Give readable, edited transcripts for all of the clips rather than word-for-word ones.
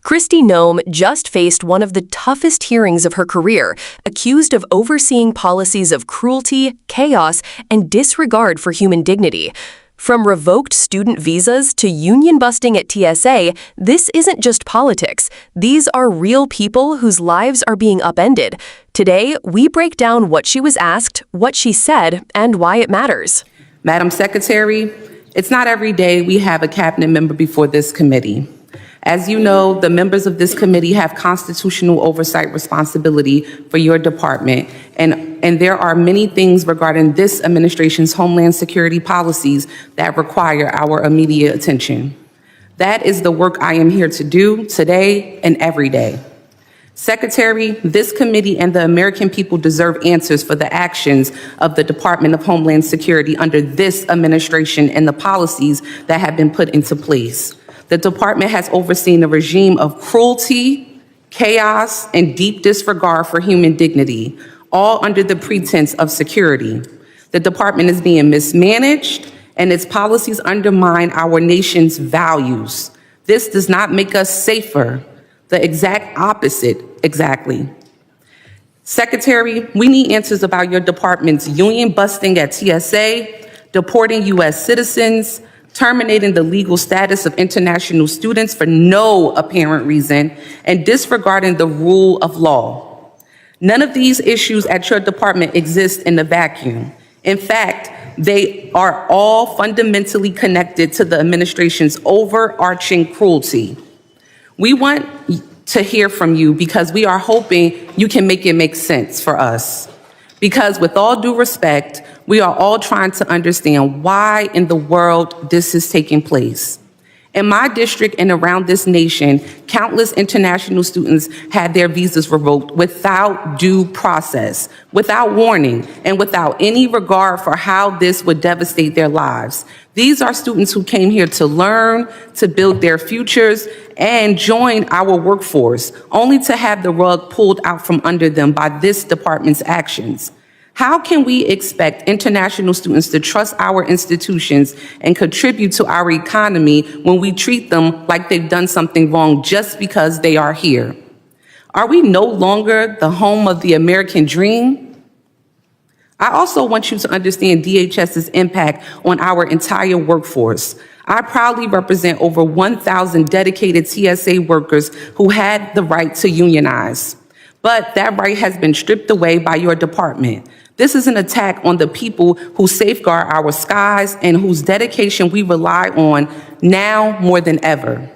Kristi Noem just faced one of the toughest hearings of her career, accused of overseeing policies of cruelty, chaos, and disregard for human dignity. From revoked student visas to union busting at TSA, this isn't just politics. These are real people whose lives are being upended. Today, we break down what she was asked, what she said, and why it matters. Madam Secretary, it's not every day we have a cabinet member before this committee. As you know, the members of this committee have constitutional oversight responsibility for your department, and there are many things regarding this administration's Homeland Security policies that require our immediate attention. That is the work I am here to do today and every day. Secretary, this committee and the American people deserve answers for the actions of the Department of Homeland Security under this administration and the policies that have been put into place. The department has overseen a regime of cruelty, chaos, and deep disregard for human dignity, all under the pretense of security. The department is being mismanaged, and its policies undermine our nation's values. This does not make us safer, the exact opposite, exactly. Secretary, we need answers about your department's union busting at TSA, deporting U.S. citizens, terminating the legal status of international students for no apparent reason, and disregarding the rule of law. None of these issues at your department exist in a vacuum. In fact, they are all fundamentally connected to the administration's overarching cruelty. We want to hear from you because we are hoping you can make it make sense for us. Because with all due respect, we are all trying to understand why in the world this is taking place. In my district and around this nation, countless international students had their visas revoked without due process, without warning, and without any regard for how this would devastate their lives. These are students who came here to learn, to build their futures, and join our workforce, only to have the rug pulled out from under them by this department's actions. How can we expect international students to trust our institutions and contribute to our economy when we treat them like they've done something wrong just because they are here? Are we no longer the home of the American dream? I also want you to understand DHS's impact on our entire workforce. I proudly represent over 1,000 dedicated TSA workers who had the right to unionize. But that right has been stripped away by your department. This is an attack on the people who safeguard our skies and whose dedication we rely on now more than ever.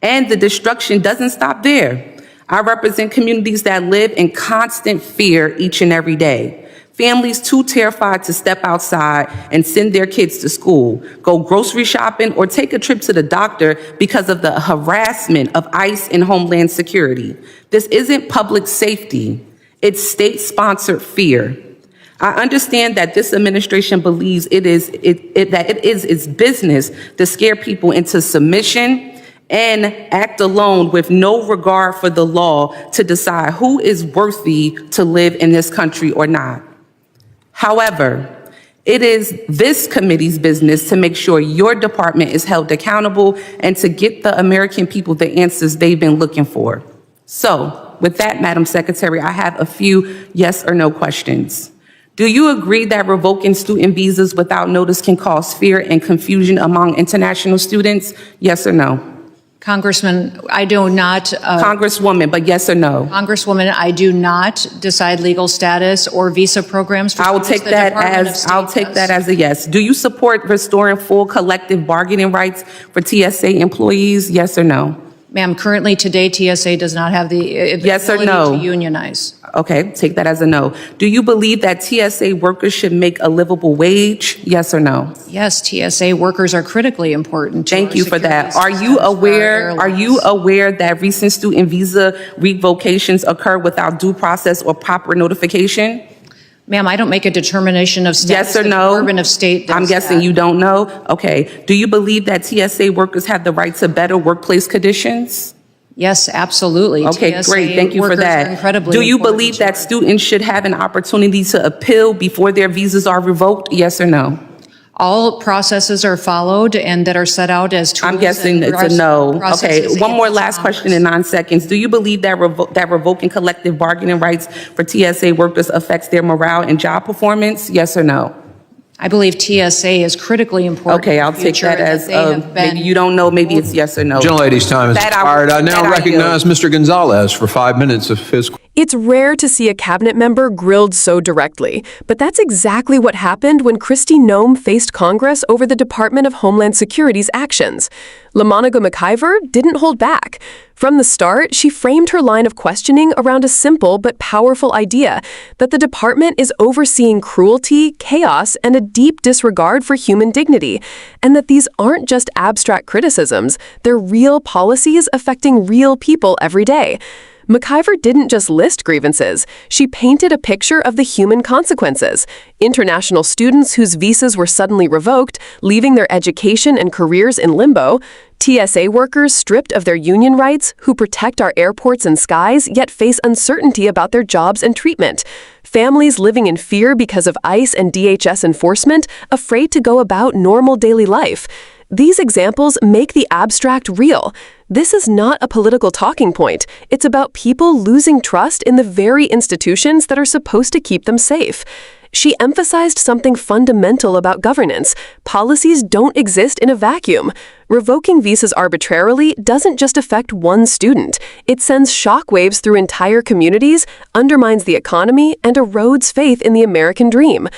And the destruction doesn't stop there. I represent communities that live in constant fear each and every day. Families too terrified to step outside and send their kids to school, go grocery shopping, or take a trip to the doctor because of the harassment of ICE and Homeland Security. This isn't public safety, it's state-sponsored fear. I understand that this administration believes that it is its business to scare people into submission and act alone with no regard for the law to decide who is worthy to live in this country or not. However, it is this committee's business to make sure your department is held accountable and to get the American people the answers they've been looking for. So, with that, Madam Secretary, I have a few yes or no questions. Do you agree that revoking student visas without notice can cause fear and confusion among international students? Yes or no? Congressman, I do not. Congresswoman, but yes or no? Congresswoman, I do not decide legal status or visa programs for I'll take that as a yes. Do you support restoring full collective bargaining rights for TSA employees? Yes or no? Ma'am, currently today TSA does not have the ability to unionize. Okay, take that as a no. Do you believe that TSA workers should make a livable wage? Yes or no? Yes, TSA workers are critically important. Thank you for that. Are you aware that recent student visa revocations occur without due process or proper notification? Ma'am, I don't make a determination of status. Yes or no? The Department of State does I'm guessing that. You don't know? Okay. Do you believe that TSA workers have the right to better workplace conditions? Yes, absolutely. Okay, TSA great. Thank you for that. Do you believe that students should have an opportunity to appeal before their visas are revoked? Yes or no? All processes are followed and that are set out as tools. I'm guessing it's a no. Okay, one more last question in 9 seconds. Do you believe that that revoking collective bargaining rights for TSA workers affects their morale and job performance? Yes or no? I believe TSA is critically important. Okay, I'll take that as maybe you don't know, maybe it's yes or no. Gentlelady's time has expired. I now recognize Mr. Gonzalez for 5 minutes of his. It's rare to see a cabinet member grilled so directly, but that's exactly what happened when Kristi Noem faced Congress over the Department of Homeland Security's actions. LaMonica McIver didn't hold back. From the start, she framed her line of questioning around a simple but powerful idea that the department is overseeing cruelty, chaos, and a deep disregard for human dignity, and that these aren't just abstract criticisms, they're real policies affecting real people every day. McIver didn't just list grievances. She painted a picture of the human consequences. International students whose visas were suddenly revoked, leaving their education and careers in limbo. TSA workers stripped of their union rights, who protect our airports and skies, yet face uncertainty about their jobs and treatment. Families living in fear because of ICE and DHS enforcement, afraid to go about normal daily life. These examples make the abstract real. This is not a political talking point. It's about people losing trust in the very institutions that are supposed to keep them safe. She emphasized something fundamental about governance. Policies don't exist in a vacuum. Revoking visas arbitrarily doesn't just affect one student. It sends shockwaves through entire communities, undermines the economy, and erodes faith in the American dream.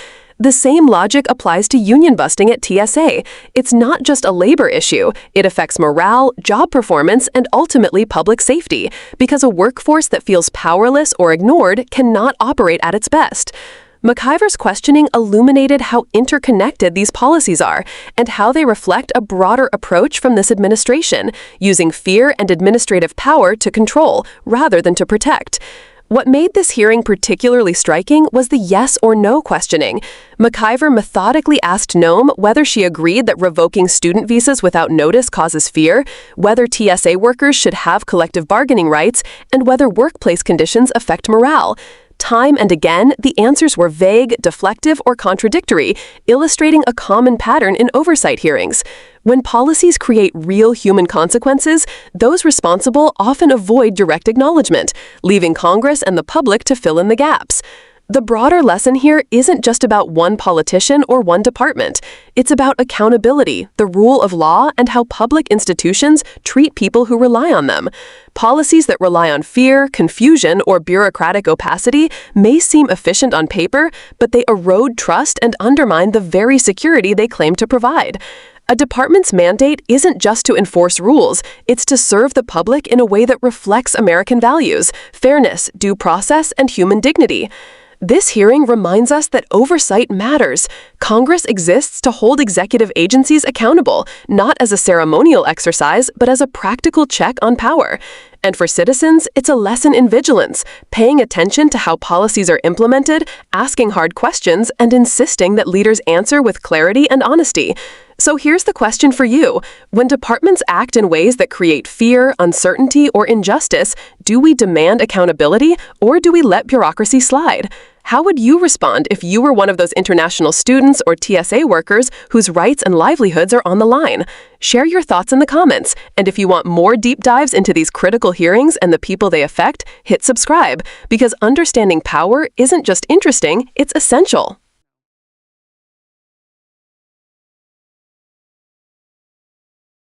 The same logic applies to union busting at TSA. It's not just a labor issue. It affects morale, job performance, and ultimately public safety, because a workforce that feels powerless or ignored cannot operate at its best. McIver's questioning illuminated how interconnected these policies are and how they reflect a broader approach from this administration, using fear and administrative power to control rather than to protect. What made this hearing particularly striking was the yes or no questioning. McIver methodically asked Noem whether she agreed that revoking student visas without notice causes fear, whether TSA workers should have collective bargaining rights, and whether workplace conditions affect morale. Time and again, the answers were vague, deflective, or contradictory, illustrating a common pattern in oversight hearings. When policies create real human consequences, those responsible often avoid direct acknowledgement, leaving Congress and the public to fill in the gaps. The broader lesson here isn't just about one politician or one department. It's about accountability, the rule of law, and how public institutions treat people who rely on them. Policies that rely on fear, confusion, or bureaucratic opacity may seem efficient on paper, but they erode trust and undermine the very security they claim to provide. A department's mandate isn't just to enforce rules, it's to serve the public in a way that reflects American values, fairness, due process, and human dignity. This hearing reminds us that oversight matters. Congress exists to hold executive agencies accountable, not as a ceremonial exercise, but as a practical check on power. And for citizens, it's a lesson in vigilance, paying attention to how policies are implemented, asking hard questions, and insisting that leaders answer with clarity and honesty. So here's the question for you. When departments act in ways that create fear, uncertainty, or injustice, do we demand accountability, or do we let bureaucracy slide? How would you respond if you were one of those international students or TSA workers whose rights and livelihoods are on the line? Share your thoughts in the comments, and if you want more deep dives into these critical hearings and the people they affect, hit subscribe, because understanding power isn't just interesting, it's essential.